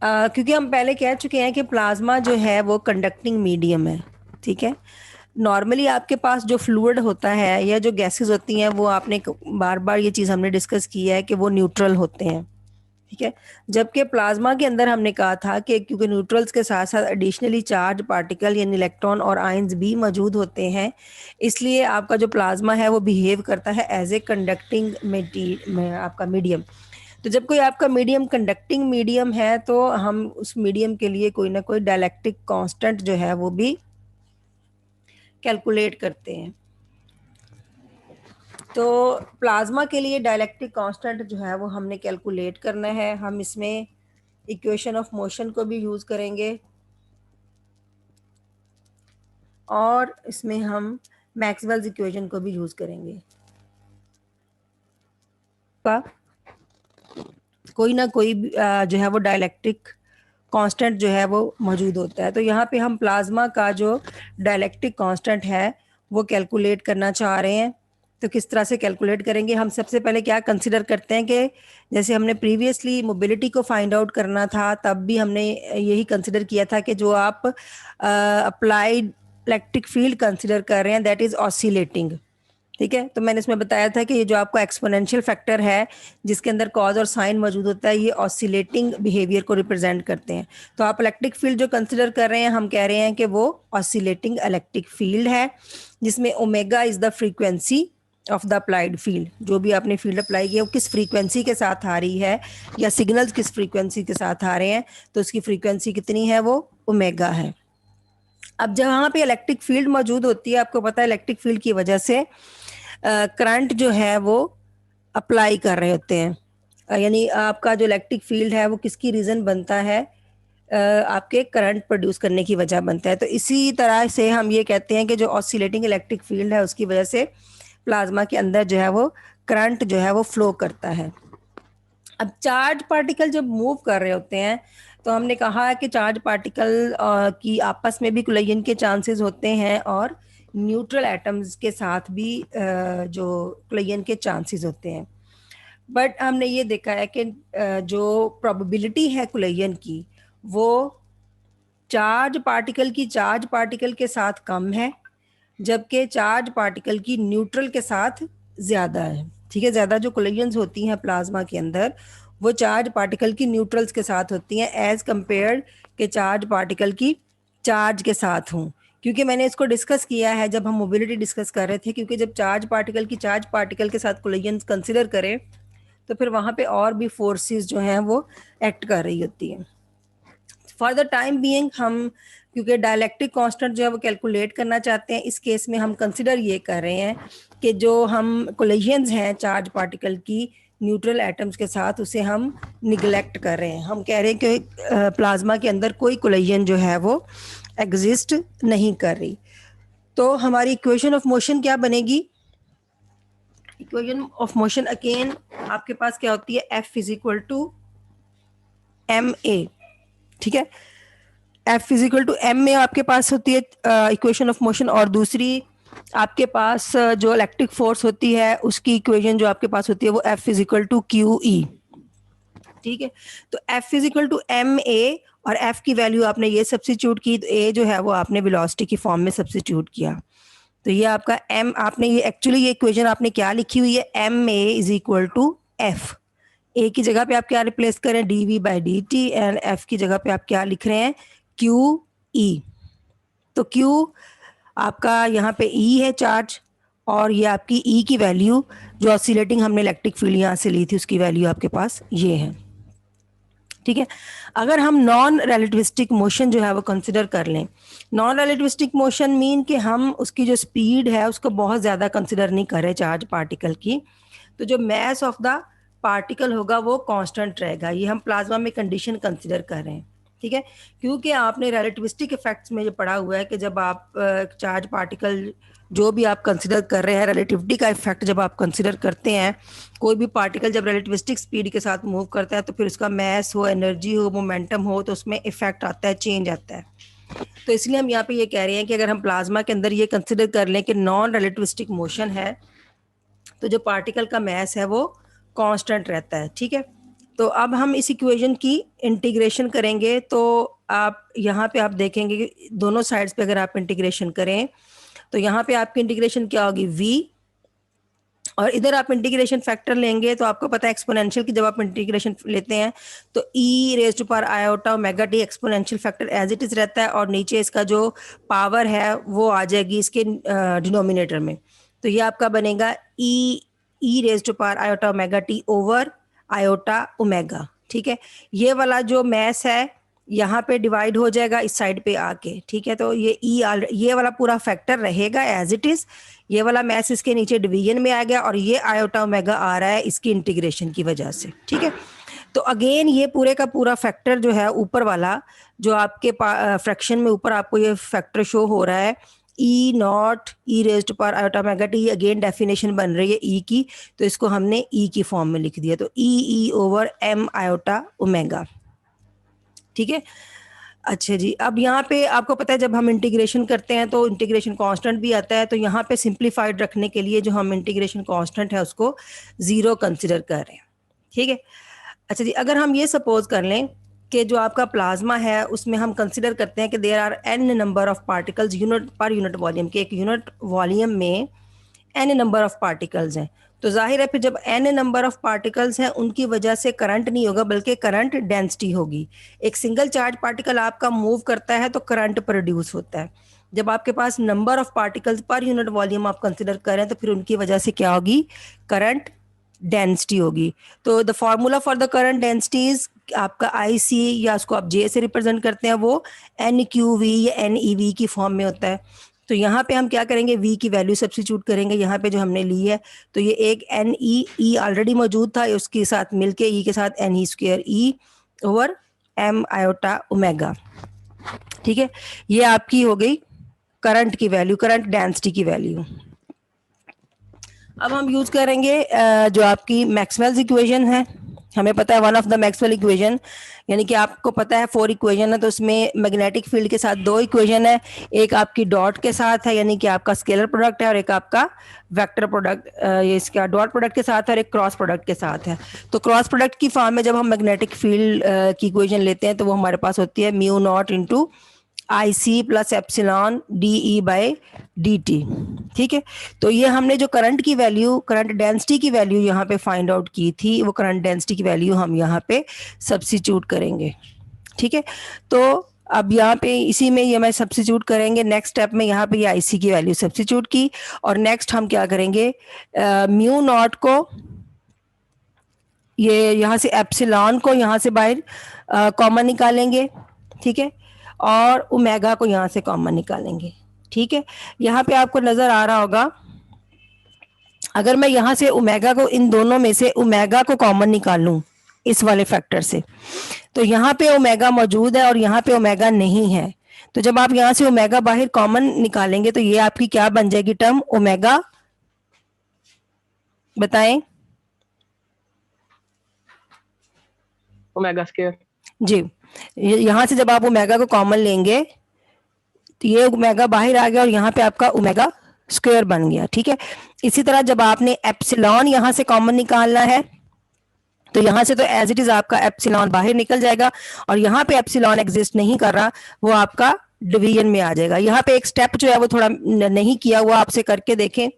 क्योंकि हम पहले कह चुके हैं कि प्लाज्मा जो है वो कंडक्टिंग मीडियम है, ठीक है। नॉर्मली आपके पास जो फ्लूइड होता है या जो गैसेस होती हैं वो आपने बार बार ये चीज़ हमने डिस्कस की है कि वो न्यूट्रल होते हैं, ठीक है। जबकि प्लाज्मा के अंदर हमने कहा था कि क्योंकि न्यूट्रल्स के साथ साथ एडिशनली चार्ज पार्टिकल यानी इलेक्ट्रॉन और आयंस भी मौजूद होते हैं, इसलिए आपका जो प्लाज्मा है वो बिहेव करता है एज ए कंडक्टिंग आपका मीडियम। तो जब कोई आपका मीडियम कंडक्टिंग मीडियम है तो हम उस मीडियम के लिए कोई ना कोई डायलैक्ट्रिक कांस्टेंट जो है वो भी कैलकुलेट करते हैं। तो प्लाज्मा के लिए डायलैक्ट्रिक कांस्टेंट जो है वो हमने कैलकुलेट करना है। हम इसमें इक्वेशन ऑफ मोशन को भी यूज करेंगे और इसमें हम मैक्सवेल्स इक्वेशन को भी यूज करेंगे। का कोई ना कोई जो है वो डायलैक्ट्रिक कांस्टेंट जो है वो मौजूद होता है। तो यहाँ पे हम प्लाज्मा का जो डायलैक्ट्रिक कांस्टेंट है वो कैलकुलेट करना चाह रहे हैं। तो किस तरह से कैलकुलेट करेंगे? हम सबसे पहले क्या कंसिडर करते हैं कि जैसे हमने प्रीवियसली मोबिलिटी को फाइंड आउट करना था, तब भी हमने यही कंसिडर किया था कि जो आप अप्लाइड इलेक्ट्रिक फील्ड कंसिडर कर रहे हैं दैट इज ऑसिलेटिंग, ठीक है। तो मैंने इसमें बताया था कि ये जो आपका एक्सपोनेंशियल फैक्टर है जिसके अंदर कॉज और साइन मौजूद होता है, ये ऑसिलेटिंग बिहेवियर को रिप्रेजेंट करते हैं। तो आप इलेक्ट्रिक फील्ड जो कंसिडर कर रहे हैं, हम कह रहे हैं कि वो ऑसिलेटिंग इलेक्ट्रिक फील्ड है, जिसमें omega is the frequency of the applied field. जो भी आपने फील्ड अप्लाई किया वो किस फ्रीक्वेंसी के साथ आ रही है या सिग्नल्स किस फ्रीक्वेंसी के साथ आ रहे हैं, तो उसकी फ्रीक्वेंसी कितनी है, वो ओमेगा है। अब जहाँ पे इलेक्ट्रिक फील्ड मौजूद होती है, आपको पता है इलेक्ट्रिक फील्ड की वजह से करंट जो है वो अप्लाई कर रहे होते हैं, यानी आपका जो इलेक्ट्रिक फील्ड है वो किसकी रीज़न बनता है, आपके करंट प्रोड्यूस करने की वजह बनता है। तो इसी तरह से हम ये कहते हैं कि जो ऑसिलेटिंग इलेक्ट्रिक फील्ड है उसकी वजह से प्लाज्मा के अंदर जो है वो करंट जो है वो फ्लो करता है। अब चार्ज पार्टिकल जब मूव कर रहे होते हैं तो हमने कहा है कि चार्ज पार्टिकल की आपस में भी कोलिजन के चांसेस होते हैं और न्यूट्रल एटम्स के साथ भी जो कोलिजन के चांसेस होते हैं। बट हमने ये देखा है कि जो प्रोबेबिलिटी है कोलिजन की वो चार्ज पार्टिकल के साथ कम है, जबकि चार्ज पार्टिकल की न्यूट्रल के साथ ज़्यादा है, ठीक है। ज़्यादा जो कोलिजन्स होती हैं प्लाज्मा के अंदर वो चार्ज पार्टिकल की न्यूट्रल्स के साथ होती हैं एज कंपेयर्ड के चार्ज पार्टिकल की चार्ज के साथ हों। क्योंकि मैंने इसको डिस्कस किया है जब हम मोबिलिटी डिस्कस कर रहे थे, क्योंकि जब चार्ज पार्टिकल के साथ कोलिजन्स कंसिडर करें तो फिर वहाँ पे और भी फोर्सेस जो हैं वो एक्ट कर रही होती हैं। फॉर द टाइम बीइंग हम क्योंकि डायलैक्ट्रिक कांस्टेंट जो है वो कैलकुलेट करना चाहते हैं, इस केस में हम कंसिडर ये कर रहे हैं कि जो हम कोलिजन्स हैं चार्ज पार्टिकल की न्यूट्रल एटम्स के साथ उसे हम निगलेक्ट कर रहे हैं। हम कह रहे हैं कि प्लाज्मा के अंदर कोई कोलिजन जो है वो एग्जिस्ट नहीं कर रही। तो हमारी इक्वेशन ऑफ मोशन क्या बनेगी? इक्वेशन ऑफ मोशन अगेन आपके पास क्या होती है, F is equal to M A, ठीक है। एफ इजिकल टू एम में आपके पास होती है इक्वेशन ऑफ मोशन, और दूसरी आपके पास जो इलेक्ट्रिक फोर्स होती है उसकी इक्वेशन जो आपके पास होती है वो F is equal to Q E, ठीक है। तो F is equal to M A और एफ की वैल्यू आपने ये सब्स्टिट्यूट की, तो ए जो है वो आपने वेलोसिटी की फॉर्म में सब्स्टिट्यूट किया। तो ये आपका एम, आपने ये एक्चुअली ये इक्वेशन आपने क्या लिखी हुई है, M A is equal to F. A की जगह पे आप क्या रिप्लेस करें, D V by D T, and F की जगह पे आप क्या लिख रहे हैं, क्यू ई। तो क्यू आपका यहाँ पे ई है चार्ज, और ये आपकी ई की वैल्यू जो ऑसिलेटिंग हमने इलेक्ट्रिक फील्ड यहाँ से ली थी उसकी वैल्यू आपके पास ये है, ठीक है। अगर हम नॉन रिलेटिविस्टिक मोशन जो है वो कंसिडर कर लें, नॉन रिलेटिविस्टिक मोशन मीन कि हम उसकी जो स्पीड है उसको बहुत ज़्यादा कंसिडर नहीं कर रहे चार्ज पार्टिकल की, तो जो मैस ऑफ द पार्टिकल होगा वो कांस्टेंट रहेगा। ये हम प्लाज्मा में कंडीशन कंसिडर कर रहे हैं, ठीक है। क्योंकि आपने रिलेटिविस्टिक इफेक्ट्स में जो पढ़ा हुआ है कि जब आप चार्ज पार्टिकल जो भी आप कंसिडर कर रहे हैं, रिलेटिविटी का इफेक्ट जब आप कंसिडर करते हैं, कोई भी पार्टिकल जब रिलेटिविस्टिक स्पीड के साथ मूव करता है तो फिर उसका मैस हो, एनर्जी हो, मोमेंटम हो, तो उसमें इफेक्ट आता है, चेंज आता है। तो इसलिए हम यहाँ पे ये कह रहे हैं कि अगर हम प्लाज्मा के अंदर ये कंसिडर कर लें कि नॉन रिलेटिविस्टिक मोशन है, तो जो पार्टिकल का मैस है वो कांस्टेंट रहता है, ठीक है। तो अब हम इस इक्वेशन की इंटीग्रेशन करेंगे, तो आप यहाँ पे आप देखेंगे कि दोनों साइड्स पे अगर आप इंटीग्रेशन करें तो यहाँ पे आपकी इंटीग्रेशन क्या होगी, v, और इधर आप इंटीग्रेशन फैक्टर लेंगे तो आपको पता है एक्सपोनेंशियल की जब आप इंटीग्रेशन लेते हैं तो e raise to power iota omega T exponential factor as it is रहता है, और नीचे इसका जो पावर है वो आ जाएगी इसके डिनोमिनेटर में। तो ये आपका बनेगा e raise to power iota omega T over iota omega, ठीक है। ये वाला जो मैस है यहाँ पे डिवाइड हो जाएगा इस साइड पे आके, ठीक है। तो ये वाला पूरा फैक्टर रहेगा एज इट इज, ये वाला मैस इसके नीचे डिवीजन में आ गया, और ये आयोटा ओमेगा आ रहा है इसकी इंटीग्रेशन की वजह से, ठीक है। तो अगेन ये पूरे का पूरा फैक्टर जो है ऊपर वाला जो आपके फ्रैक्शन में ऊपर आपको ये फैक्टर शो हो रहा है E naught E raise to power iota omega T, again definition बन रही है ई की, तो इसको हमने ई की फॉर्म में लिख दिया, तो E over M iota omega, ठीक है। अच्छा जी, अब यहाँ पे आपको पता है जब हम इंटीग्रेशन करते हैं तो इंटीग्रेशन कांस्टेंट भी आता है, तो यहाँ पे सिंप्लीफाइड रखने के लिए जो हम इंटीग्रेशन कांस्टेंट है उसको 0 कंसिडर कर रहे हैं, ठीक है। अच्छा जी, अगर हम ये सपोज कर लें कि जो आपका प्लाज्मा है उसमें हम कंसिडर करते हैं कि there are n number of particles unit volume के, एक यूनिट वॉल्यूम में n नंबर ऑफ पार्टिकल्स हैं, तो जाहिर है फिर जब n नंबर ऑफ पार्टिकल्स हैं उनकी वजह से करंट नहीं होगा बल्कि करंट डेंसिटी होगी। एक सिंगल चार्ज पार्टिकल आपका मूव करता है तो करंट प्रोड्यूस होता है। जब आपके पास number of particles per unit volume आप कंसिडर करें तो फिर उनकी वजह से क्या होगी, करंट डेंसिटी होगी। तो the formula for the current density is आपका आई सी, या उसको आप जे से रिप्रेजेंट करते हैं, वो एन क्यू वी या एन ई वी की फॉर्म में होता है। तो यहाँ पे हम क्या करेंगे, v की वैल्यू सब्स्टिट्यूट करेंगे यहाँ पे जो हमने ली है, तो ये एक एन ई ऑलरेडी मौजूद था, उसके साथ मिलके e के साथ N E square E over M iota omega, ठीक है। ये आपकी हो गई करंट की वैल्यू, करंट डेंसिटी की वैल्यू। अब हम यूज करेंगे जो आपकी मैक्सवेल्स इक्वेशन है, हमें पता है one of the Maxwell equation, यानी कि आपको पता है 4 इक्वेशन है, तो उसमें मैग्नेटिक फील्ड के साथ 2 इक्वेशन है, एक आपकी डॉट के साथ है यानी कि आपका स्केलर प्रोडक्ट है, और एक आपका वेक्टर प्रोडक्ट, ये इसका डॉट प्रोडक्ट के साथ है और एक क्रॉस प्रोडक्ट के साथ है। तो क्रॉस प्रोडक्ट की फॉर्म में जब हम मैग्नेटिक फील्ड की इक्वेशन लेते हैं तो वो हमारे पास होती है mu naught into I C plus epsilon D E by D T, ठीक है। तो ये हमने जो करंट की वैल्यू, करंट डेंसिटी की वैल्यू यहाँ पे फाइंड आउट की थी, वो करंट डेंसिटी की वैल्यू हम यहाँ पे सब्स्टिट्यूट करेंगे, ठीक है। तो अब यहाँ पे इसी में ये मैं सब्स्टिट्यूट करेंगे, नेक्स्ट स्टेप में यहाँ पे ये आई सी की वैल्यू सब्स्टिट्यूट की, और नेक्स्ट हम क्या करेंगे, म्यू नॉट को ये यहाँ से एप्सिलॉन को यहाँ से बाहर कॉमन निकालेंगे, ठीक है, और ओमेगा को यहाँ से कॉमन निकालेंगे, ठीक है। यहाँ पे आपको नजर आ रहा होगा, अगर मैं यहाँ से ओमेगा को, इन दोनों में से ओमेगा को कॉमन निकालूं इस वाले फैक्टर से, तो यहाँ पे ओमेगा मौजूद है और यहाँ पे ओमेगा नहीं है, तो जब आप यहाँ से ओमेगा बाहर कॉमन निकालेंगे तो ये आपकी क्या बन जाएगी टर्म, ओमेगा, बताएं ओमेगा स्क्वायर जी। यहाँ से जब आप ओमेगा को कॉमन लेंगे तो ये ओमेगा बाहर आ गया और यहाँ पे आपका ओमेगा स्क्वायर बन गया, ठीक है। इसी तरह जब आपने एप्सिलॉन यहाँ से कॉमन निकालना है तो यहाँ से तो एज इट इज आपका एप्सिलॉन बाहर निकल जाएगा, और यहाँ पे एप्सिलॉन एग्जिस्ट नहीं कर रहा, वो आपका डिवीजन में आ जाएगा। यहाँ पे एक स्टेप जो है वो थोड़ा नहीं किया हुआ, आपसे करके देखें,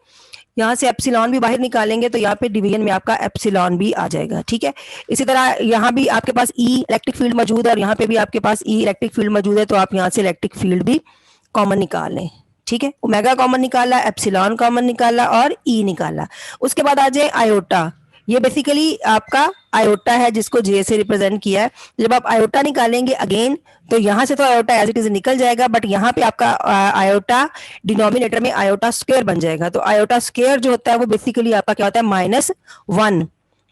यहाँ से एप्सिलॉन भी बाहर निकालेंगे तो यहाँ पे डिवीजन में आपका एप्सिलॉन भी आ जाएगा, ठीक है। इसी तरह यहाँ भी आपके पास ई इलेक्ट्रिक फील्ड मौजूद है और यहाँ पे भी आपके पास ई इलेक्ट्रिक फील्ड मौजूद है, तो आप यहाँ से इलेक्ट्रिक फील्ड भी कॉमन निकाल लें, ठीक है। ओमेगा कॉमन निकाला, एप्सिलॉन कॉमन निकाला और ई निकाला। उसके बाद आ जाए आयोटा, ये बेसिकली आपका आयोटा है जिसको जे से रिप्रेजेंट किया है। जब आप आयोटा निकालेंगे अगेन तो यहाँ से तो आयोटा एज इट इज निकल जाएगा, बट यहाँ पे आपका आयोटा डिनोमिनेटर में आयोटा स्क्वायर बन जाएगा, तो आयोटा स्क्वायर जो होता है वो बेसिकली आपका क्या होता है, -1।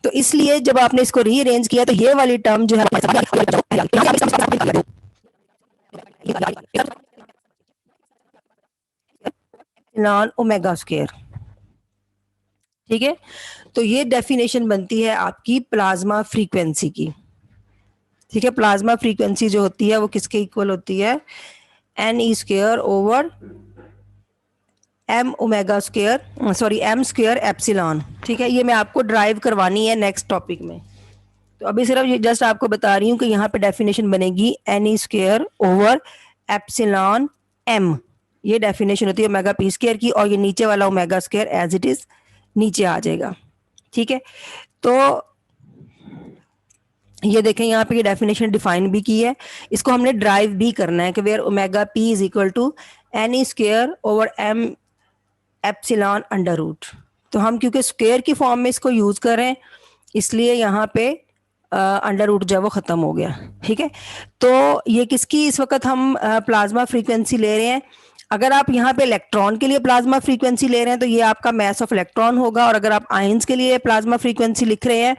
तो इसलिए जब आपने इसको रीअरेंज किया तो ये वाली टर्म जो है नॉन ओमेगा स्क्वायर, ठीक है। तो ये डेफिनेशन बनती है आपकी प्लाज्मा फ्रीक्वेंसी की, ठीक है। प्लाज्मा फ्रीक्वेंसी जो होती है वो किसके इक्वल होती है, N E square over M omega square, sorry M square epsilon. ठीक है, ये मैं आपको ड्राइव करवानी है नेक्स्ट टॉपिक में। तो अभी सिर्फ ये जस्ट आपको बता रही हूँ कि यहाँ पे डेफिनेशन बनेगी N E square over epsilon M, ये डेफिनेशन होती है ओमेगा पी स्क्वायर की, और ये नीचे वाला omega square as it is नीचे आ जाएगा। ठीक है, तो ये देखें यहाँ पे ये डेफिनेशन डिफाइन भी की है, इसको हमने ड्राइव भी करना है कि where omega P is equal to N E square over M epsilon under root. तो हम क्योंकि स्क्वायर की फॉर्म में इसको यूज कर रहे हैं, इसलिए यहाँ पे अंडर रूट जो है वो खत्म हो गया। ठीक है, तो ये किसकी इस वक्त हम प्लाज्मा फ्रीक्वेंसी ले रहे हैं। अगर आप यहाँ पे इलेक्ट्रॉन के लिए प्लाज्मा फ्रीक्वेंसी ले रहे हैं तो ये आपका मैस ऑफ इलेक्ट्रॉन होगा, और अगर आप आयंस के लिए प्लाज्मा फ्रीक्वेंसी लिख रहे हैं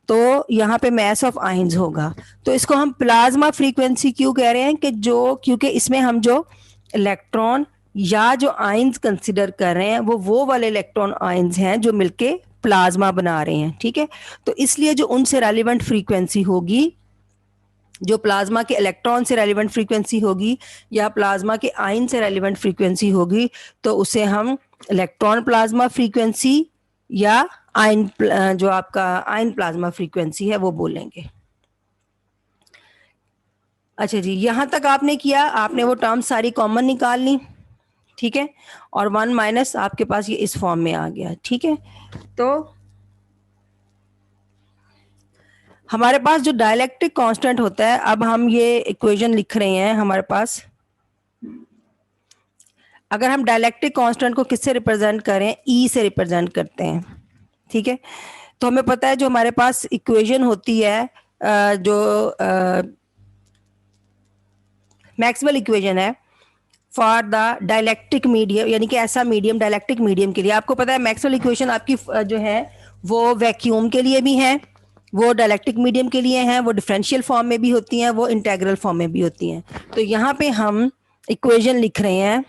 तो यहाँ पे मैस ऑफ आयंस होगा। तो इसको हम प्लाज्मा फ्रीक्वेंसी क्यों कह रहे हैं कि जो, क्योंकि इसमें हम जो इलेक्ट्रॉन या जो आयंस कंसिडर कर रहे हैं वो वाले इलेक्ट्रॉन आयंस हैं जो मिलके प्लाज्मा बना रहे हैं। ठीक है, तो इसलिए जो उनसे रेलिवेंट फ्रीक्वेंसी होगी, जो प्लाज्मा के इलेक्ट्रॉन से रेलिवेंट फ्रीक्वेंसी होगी या प्लाज्मा के आयन से रेलिवेंट फ्रीक्वेंसी होगी, तो उसे हम इलेक्ट्रॉन प्लाज्मा फ्रीक्वेंसी या आयन जो आपका आयन प्लाज्मा फ्रीक्वेंसी है वो बोलेंगे। अच्छा जी, यहां तक आपने किया, आपने वो टर्म सारी कॉमन निकाल ली। ठीक है, और 1 माइनस आपके पास ये इस फॉर्म में आ गया। ठीक है, तो हमारे पास जो डायलेक्ट्रिक कांस्टेंट होता है, अब हम ये इक्वेशन लिख रहे हैं हमारे पास, अगर हम डायलेक्ट्रिक कांस्टेंट को किससे रिप्रेजेंट करें, ई से रिप्रेजेंट करते हैं। ठीक है, तो हमें पता है जो हमारे पास इक्वेशन होती है जो मैक्सवेल इक्वेशन है फॉर द डायलेक्ट्रिक मीडियम, यानी कि ऐसा मीडियम डायलेक्ट्रिक मीडियम के लिए। आपको पता है मैक्सवेल इक्वेशन आपकी जो है वो वैक्यूम के लिए भी है, वो डायलेक्ट्रिक मीडियम के लिए हैं, वो डिफरेंशियल फॉर्म में भी होती हैं, वो इंटेग्रल फॉर्म में भी होती हैं। तो यहाँ पे हम इक्वेशन लिख रहे हैं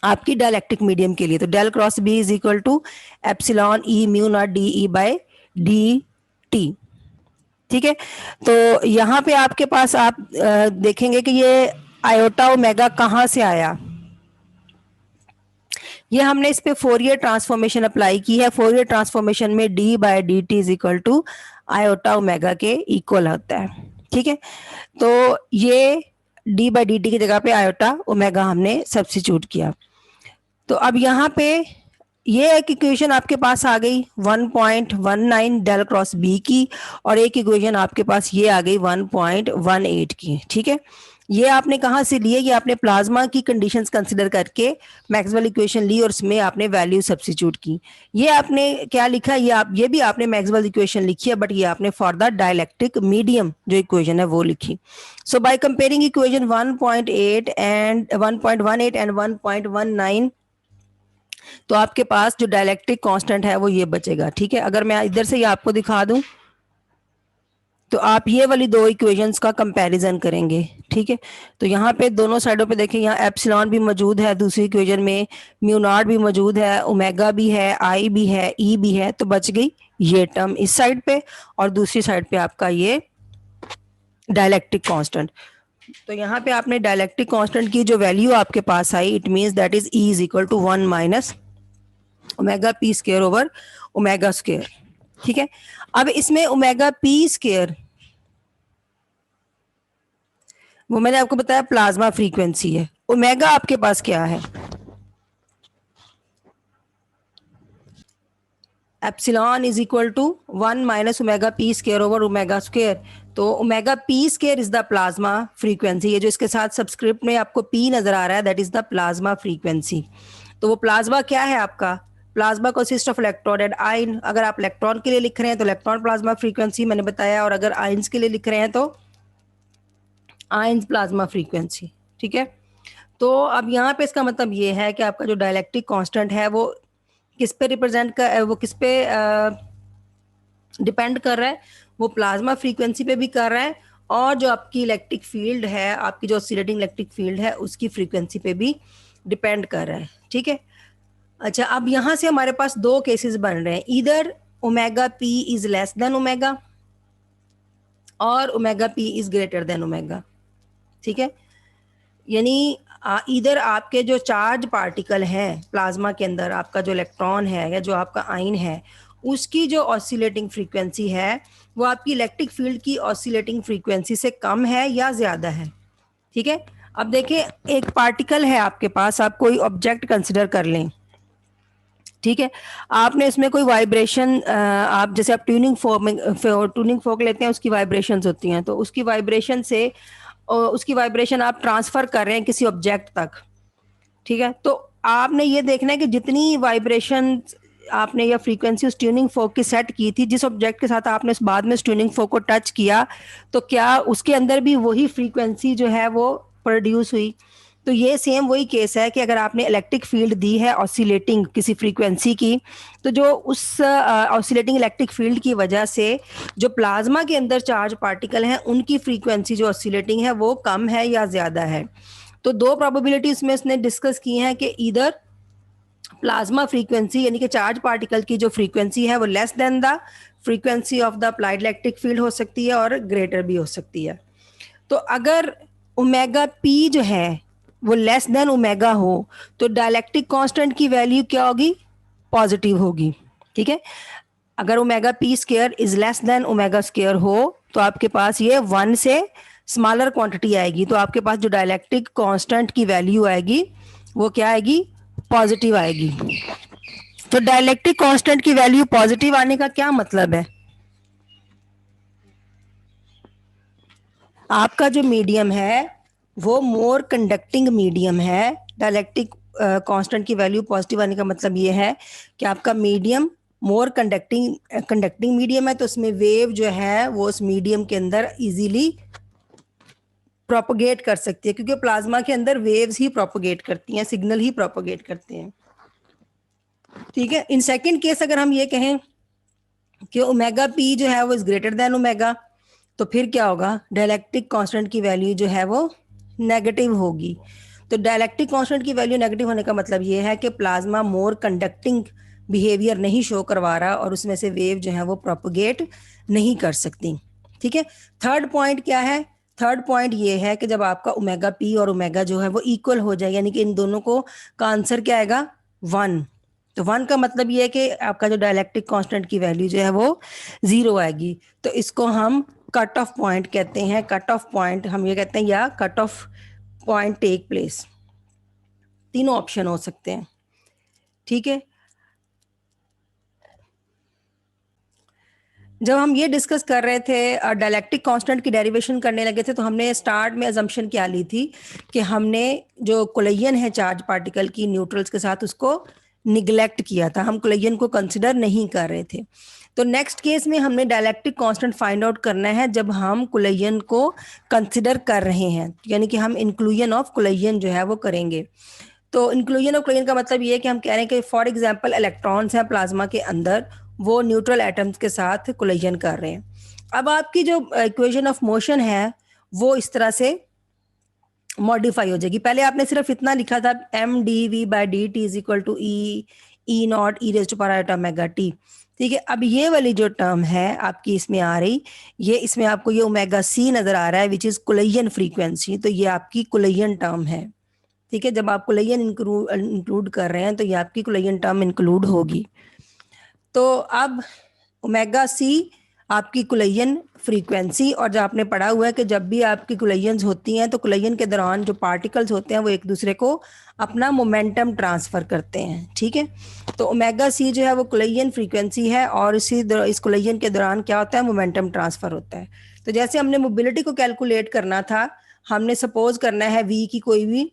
आपकी डायलेक्ट्रिक मीडियम के लिए। तो del cross B is equal to epsilon E mu naught D E by D T. ठीक है, तो यहाँ पे आपके पास आप देखेंगे कि ये आयोटा ओमेगा कहाँ से आया। ये हमने इस पे फोरियर ट्रांसफॉर्मेशन अप्लाई की है। फोरियर ट्रांसफॉर्मेशन में D by D T is equal to iota omega के इक्वल होता है। ठीक है, तो ये डी बाय डी टी की जगह पे आयोटा ओमेगा हमने सब्स्टिट्यूट किया। तो अब यहाँ पे ये एक इक्वेशन आपके पास आ गई 1.19 डेल क्रॉस बी की, और एक इक्वेशन आपके पास ये आ गई 1.18 की। ठीक है, ये आपने कहाँ से लिए, ये आपने प्लाज्मा की कंडीशंस कंसिडर करके मैक्सवेल इक्वेशन ली और उसमें आपने वैल्यू सब्स्टिट्यूट की। ये आपने क्या लिखा, ये भी आपने मैक्सवेल इक्वेशन लिखी है, बट ये आपने फॉर द डायलेक्ट्रिक मीडियम जो इक्वेशन है वो लिखी। So by comparing equation 1.8 and 1.18 and 1.19, तो आपके पास जो डायलेक्ट्रिक कांस्टेंट है वो ये बचेगा। ठीक है, अगर मैं इधर से ये आपको दिखा दूं तो आप ये वाली दो इक्वेशंस का कंपैरिजन करेंगे। ठीक है, तो यहाँ पे दोनों साइडों पे देखें, यहाँ एप्सिलॉन भी मौजूद है दूसरी इक्वेशन में, म्यू नॉट भी मौजूद है, ओमेगा भी है, आई भी है, ई भी है, तो बच गई ये टर्म इस साइड पे, और दूसरी साइड पे आपका ये डायलेक्ट्रिक कांस्टेंट। तो यहाँ पे आपने डायलेक्ट्रिक कांस्टेंट की जो वैल्यू आपके पास आई, it means that is E is equal to 1 minus omega P square over omega square. ठीक है, अब इसमें ओमेगा पी स्क्वायर वो मैंने आपको बताया प्लाज्मा फ्रीक्वेंसी है, ओमेगा आपके पास क्या है, epsilon is equal to 1 minus omega P square over omega square. तो omega P square is the plasma frequency, ये जो इसके साथ सबस्क्रिप्ट में आपको पी नजर आ रहा है that is the plasma frequency. तो वो प्लाज्मा क्या है आपका, plasma consist of electron and ion. अगर आप इलेक्ट्रॉन के लिए लिख रहे हैं तो इलेक्ट्रॉन प्लाज्मा फ्रीक्वेंसी मैंने बताया, और अगर आयंस के लिए लिख रहे हैं तो आयंस प्लाज्मा फ्रीक्वेंसी। ठीक है, तो अब यहाँ पे इसका मतलब ये है कि आपका जो डायलेक्ट्रिक कांस्टेंट है वो किस पे रिप्रेजेंट कर, वो किस पे डिपेंड कर रहा है, वो प्लाज्मा फ्रीक्वेंसी पे भी कर रहा है, और जो आपकी इलेक्ट्रिक फील्ड है, आपकी जो ऑसिलेटिंग इलेक्ट्रिक फील्ड है उसकी फ्रीक्वेंसी पे भी डिपेंड कर रहा है। ठीक है, अच्छा अब यहाँ से हमारे पास दो केसेस बन रहे हैं, इधर omega P is less than omega और omega P is greater than omega. ठीक है, यानी इधर आपके जो चार्ज पार्टिकल हैं प्लाज्मा के अंदर, आपका जो इलेक्ट्रॉन है या जो आपका आयन है, उसकी जो ऑसिलेटिंग फ्रीक्वेंसी है वो आपकी इलेक्ट्रिक फील्ड की ऑसिलेटिंग फ्रीक्वेंसी से कम है या ज़्यादा है। ठीक है, अब देखिए एक पार्टिकल है आपके पास, आप कोई ऑब्जेक्ट कंसिडर कर लें। ठीक है, आपने इसमें कोई वाइब्रेशन, आप जैसे आप ट्यूनिंग फोक लेते हैं, उसकी वाइब्रेशंस होती हैं, तो उसकी वाइब्रेशन से उसकी वाइब्रेशन आप ट्रांसफर कर रहे हैं किसी ऑब्जेक्ट तक। ठीक है, तो आपने ये देखना है कि जितनी वाइब्रेशन आपने या फ्रीक्वेंसी उस ट्यूनिंग फोक की सेट की थी, जिस ऑब्जेक्ट के साथ आपने बाद में उस ट्यूनिंग फोक को टच किया, तो क्या उसके अंदर भी वही फ्रीक्वेंसी जो है वो प्रोड्यूस हुई। तो ये सेम वही केस है कि अगर आपने इलेक्ट्रिक फील्ड दी है ऑसिलेटिंग किसी फ्रीक्वेंसी की, तो जो उस ऑसिलेटिंग इलेक्ट्रिक फील्ड की वजह से जो प्लाज्मा के अंदर चार्ज पार्टिकल हैं उनकी फ्रीक्वेंसी जो ऑसिलेटिंग है वो कम है या ज़्यादा है। तो दो प्रोबेबिलिटी इसमें इसने डिस्कस की हैं कि इधर प्लाज्मा फ्रीक्वेंसी यानी कि चार्ज पार्टिकल की जो फ्रीक्वेंसी है वो less than the frequency of the applied electric field हो सकती है और ग्रेटर भी हो सकती है। तो अगर ओमेगा पी जो है वो लेस देन ओमेगा हो तो डायलैक्ट्रिक कांस्टेंट की वैल्यू क्या होगी, पॉजिटिव होगी। ठीक है, अगर omega P square is less than omega square हो तो आपके पास ये 1 से स्मॉलर क्वांटिटी आएगी, तो आपके पास जो डायलैक्ट्रिक कांस्टेंट की वैल्यू आएगी वो क्या आएगी, पॉजिटिव आएगी। तो डायलैक्ट्रिक कांस्टेंट की वैल्यू पॉजिटिव आने का क्या मतलब है, आपका जो मीडियम है वो मोर कंडक्टिंग मीडियम है। डायलैक्ट्रिक कांस्टेंट की वैल्यू पॉजिटिव आने का मतलब ये है कि आपका मीडियम मोर कंडक्टिंग मीडियम है, तो उसमें वेव जो है वो उस मीडियम के अंदर इजीली प्रोपोगेट कर सकती है, क्योंकि प्लाज्मा के अंदर वेव्स ही प्रोपोगेट करती हैं, सिग्नल ही प्रोपोगेट करते हैं। ठीक है, इन सेकंड केस अगर हम ये कहें कि ओमेगा पी जो है वो इज ग्रेटर देन ओमेगा, तो फिर क्या होगा, डायलैक्ट्रिक कांस्टेंट की वैल्यू जो है वो नेगेटिव होगी। तो डायलैक्ट्रिक कांस्टेंट की वैल्यू नेगेटिव होने का मतलब ये है कि प्लाज्मा मोर कंडक्टिंग बिहेवियर नहीं शो करवा रहा और उसमें से वेव जो है वो प्रोपोगेट नहीं कर सकती। ठीक है, थर्ड पॉइंट क्या है, थर्ड पॉइंट ये है कि जब आपका ओमेगा पी और ओमेगा जो है वो इक्वल हो जाए, यानी कि इन दोनों को का आंसर क्या आएगा, 1। तो 1 का मतलब ये है कि आपका जो डायलैक्ट्रिक कांस्टेंट की वैल्यू जो है वो 0 आएगी। तो इसको हम कट ऑफ पॉइंट कहते हैं, कट ऑफ पॉइंट हम ये कहते हैं, या cut off point take place. तीनों ऑप्शन हो सकते हैं। ठीक है, जब हम ये डिस्कस कर रहे थे डायलैक्ट्रिक कांस्टेंट की डेरिवेशन करने लगे थे, तो हमने स्टार्ट में अजम्पशन क्या ली थी कि हमने जो कोलिजन है चार्ज पार्टिकल की न्यूट्रल्स के साथ उसको निगलेक्ट किया था, हम कोलिजन को कंसिडर नहीं कर रहे थे। तो नेक्स्ट केस में हमने डायलैक्ट्रिक कांस्टेंट फाइंड आउट करना है जब हम कोलिजन को कंसिडर कर रहे हैं, यानी कि हम इंक्लूजन ऑफ कोलिजन जो है वो करेंगे। तो इंक्लूजन ऑफ कोलिजन का मतलब ये है कि हम कह रहे हैं कि फॉर एग्जांपल इलेक्ट्रॉन्स हैं प्लाज्मा के अंदर, वो न्यूट्रल एटम्स के साथ कोलिजन कर रहे हैं। अब आपकी जो इक्वेशन ऑफ मोशन है वो इस तरह से मॉडिफाई हो जाएगी। पहले आपने सिर्फ इतना लिखा था M D V by D T is equal to E naught E raise to power iota omega T. ठीक है, अब ये वाली जो टर्म है आपकी इसमें आ रही, ये इसमें आपको ये ओमेगा सी नजर आ रहा है विच इज कोलिजन फ्रीक्वेंसी, तो ये आपकी कोलिजन टर्म है। ठीक है, जब आप कोलिजन इंक्लूड कर रहे हैं तो ये आपकी कोलिजन टर्म इंक्लूड होगी। तो अब ओमेगा सी आपकी कोलिजन फ्रीक्वेंसी, और जो आपने पढ़ा हुआ है कि जब भी आपकी कोलिजन्स होती हैं तो कोलिजन के दौरान जो पार्टिकल्स होते हैं वो एक दूसरे को अपना मोमेंटम ट्रांसफर करते हैं। ठीक है, तो ओमेगा सी जो है वो कोलिजन फ्रीक्वेंसी है और इस कोलिजन के दौरान क्या होता है, मोमेंटम ट्रांसफर होता है। तो जैसे हमने मोबिलिटी को कैलकुलेट करना था, हमने सपोज करना है वी की कोई भी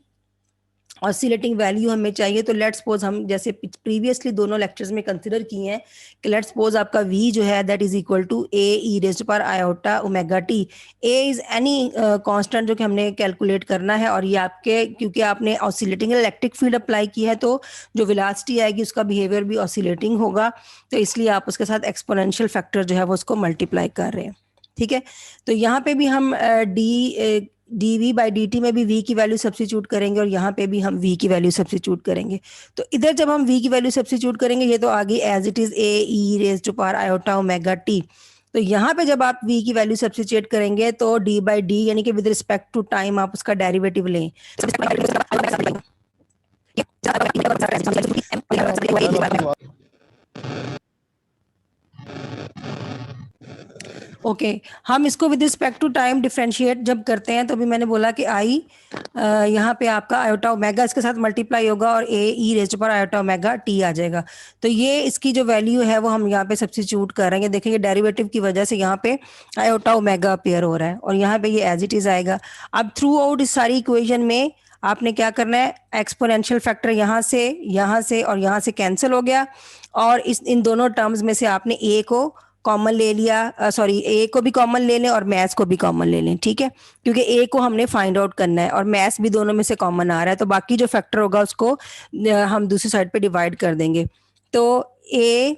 ऑसिलेटिंग वैल्यू हमें चाहिए, तो लेट्स सपोज हम जैसे प्रीवियसली दोनों लेक्चर्स में कंसिडर किए हैं कि लेट्स सपोज आपका v जो है that is equal to A E raised power iota omega T. A is any constant जो कि हमने कैलकुलेट करना है, और ये आपके क्योंकि आपने ऑसिलेटिंग इलेक्ट्रिक फील्ड अप्लाई की है तो जो वेलोसिटी आएगी उसका बिहेवियर भी ऑसिलेटिंग होगा, तो इसलिए आप उसके साथ एक्सपोनेंशियल फैक्टर जो है वो उसको मल्टीप्लाई कर रहे हैं। ठीक है, तो यहाँ पे भी हम D V by D T में भी v की वैल्यू सब्स्टिट्यूट करेंगे और यहाँ पे भी हम v की वैल्यू सब्स्टिट्यूट करेंगे। तो इधर जब हम v की वैल्यू सब्स्टिट्यूट करेंगे, ये तो आ गई as it is A E raise to power iota omega T. तो यहाँ पे जब आप v की वैल्यू सब्स्टिट्यूट करेंगे तो d बाई डी यानी कि विद रिस्पेक्ट टू टाइम आप उसका डेरिवेटिव लें। ओके हम इसको with respect to time differentiate जब करते हैं तो भी मैंने बोला कि आई यहाँ पे आपका आयोटा ओमेगा इसके साथ मल्टीप्लाई होगा और ए ई रेज़ पर आयोटा ओमेगा टी आ जाएगा। तो ये इसकी जो वैल्यू है वो हम यहाँ पे सब्स्टिट्यूट कर रहे हैं। देखिए डेरिवेटिव की वजह से यहाँ पे आयोटा ओमेगा अपेयर हो रहा है और यहाँ पे ये एज इट इज आएगा। अब थ्रू आउट इस सारी इक्वेशन में आपने क्या करना है, एक्सपोनेंशियल फैक्टर यहाँ से और यहाँ से कैंसिल हो गया और इन दोनों टर्म्स में से आपने ए को कॉमन ले लिया, सॉरी ए को भी कॉमन ले लें और मैथ्स को भी कॉमन ले लें, ठीक है, क्योंकि ए को हमने फाइंड आउट करना है और मैथ्स भी दोनों में से कॉमन आ रहा है। तो बाकी जो फैक्टर होगा उसको हम दूसरी साइड पे डिवाइड कर देंगे। तो ए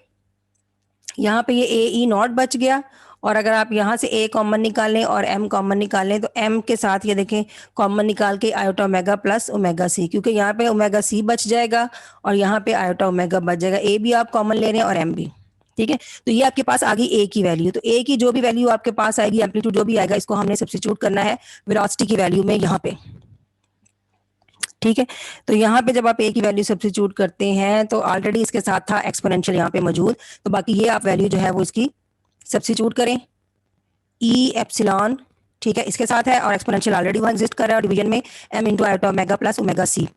यहाँ पे ये ए ई नॉट बच गया और अगर आप यहाँ से ए कॉमन निकालें और एम कॉमन निकालें तो एम के साथ ये देखें कॉमन निकाल के iota omega plus omega C, क्योंकि यहाँ पे ओमेगा सी बच जाएगा और यहाँ पे आयोटा ओमेगा बच जाएगा। ए भी आप कॉमन ले रहे हैं और एम भी, ठीक है। तो ये आपके पास आ गई ए की वैल्यू। तो ए की जो भी वैल्यू आपके पास आएगी, एम्पलीट्यूड जो भी आएगा, इसको हमने सब्स्टिट्यूट करना है वेलोसिटी की वैल्यू में यहाँ पे, ठीक है। तो यहाँ पे जब आप ए की वैल्यू सब्स्टिट्यूट करते हैं तो ऑलरेडी इसके साथ था एक्सपोनेंशियल यहाँ पे मौजूद, तो बाकी ये आप वैल्यू जो है वो इसकी सब्स्टिट्यूट करें ई एप्सिलॉन, ठीक है, इसके साथ है और एक्सपोनेंशियल ऑलरेडी वहाँ एग्जिस्ट कर रहा है और डिवीजन में M into iota omega plus omega C,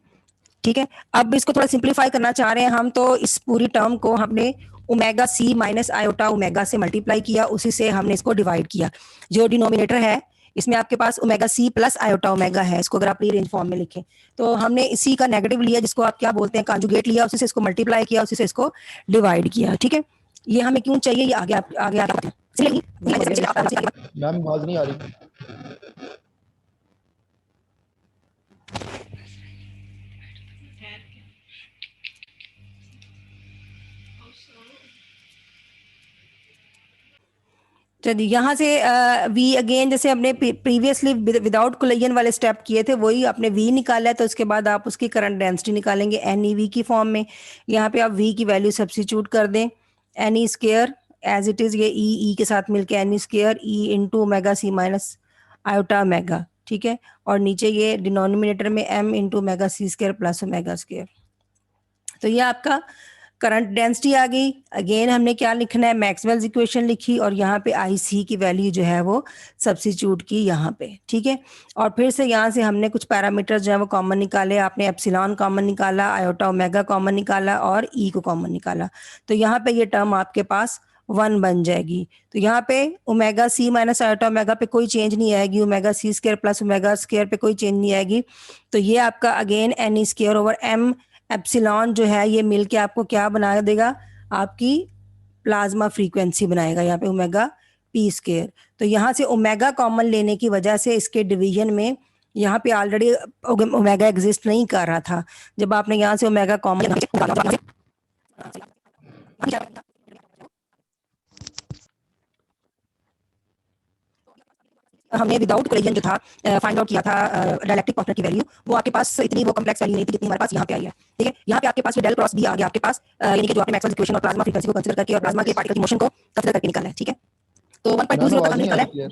ठीक है। अब इसको थोड़ा सिंप्लीफाई करना चाह रहे हैं हम, तो इस पूरी टर्म को हमने omega C minus iota omega से मल्टीप्लाई किया, उसी से हमने इसको डिवाइड किया। जो डिनोमिनेटर है इसमें आपके पास omega C plus iota omega है, इसको अगर आप रीअरेंज फॉर्म में लिखें तो हमने इसी का नेगेटिव लिया जिसको आप क्या बोलते हैं कॉन्जुगेट लिया, उसी से इसको मल्टीप्लाई किया, उसी से इसको डिवाइड किया, ठीक है। ये हमें क्यों चाहिए, ये आगे आगे आगे मैम आवाज नहीं आ रही। चलिए यहाँ से वी अगेन जैसे हमने प्रीवियसली विदाउट कोलिजन वाले स्टेप किए थे वही आपने वी निकाला है, तो उसके बाद आप उसकी करंट डेंसिटी निकालेंगे एन ई वी की फॉर्म में। यहाँ पे आप वी की वैल्यू सब्स्टिट्यूट कर दें, N E square as it is, ये ई के साथ मिलके N E square E into omega C minus iota omega, ठीक है, और नीचे ये डिनोमिनेटर में M into omega C square plus omega square. तो ये आपका करंट डेंसिटी आ गई। अगेन हमने क्या लिखना है, मैक्सवेल्स इक्वेशन लिखी और यहाँ पे आई सी की वैल्यू जो है वो सब्स्टिट्यूट की यहाँ पे, ठीक है। और फिर से यहाँ से हमने कुछ पैरामीटर्स जो है वो कॉमन निकाले, आपने एप्सिलॉन कॉमन निकाला, आयोटा ओमेगा कॉमन निकाला और ई को कॉमन निकाला। तो यहाँ पे ये टर्म आपके पास 1 बन जाएगी। तो यहाँ पे omega C minus iota omega पे कोई चेंज नहीं आएगी, omega C square plus omega square पे कोई चेंज नहीं आएगी। तो ये आपका again N E square over M epsilon जो है ये मिलके आपको क्या बना देगा, आपकी प्लाज्मा फ्रीक्वेंसी बनाएगा यहाँ पे ओमेगा पी स्क्वायर। तो यहाँ से ओमेगा कॉमन लेने की वजह से इसके डिवीजन में यहाँ पे ऑलरेडी ओमेगा एग्जिस्ट नहीं कर रहा था। जब आपने यहाँ से ओमेगा कॉमन हमने विदाउट कोलिजन जो था फाइंड आउट किया था डायलेक्ट्रिक कांस्टेंट की वैल्यू, वो आपके पास इतनी वो कॉम्प्लेक्स वैल्यू नहीं थी जितनी हमारे पास यहाँ पे आई है, ठीक है। यहाँ पे आपके पास डेल क्रॉस बी आ गया आपके पास, यानी कि जो आपने मैक्सवेल इक्वेशन और प्लाज्मा फ्रीक्वेंसी को कंसीडर करके और प्लाज्मा के पार्टिकल की मोशन को कंसीडर करके निकाला है, ठीक है। तो 1.20 तक हमने निकाला है।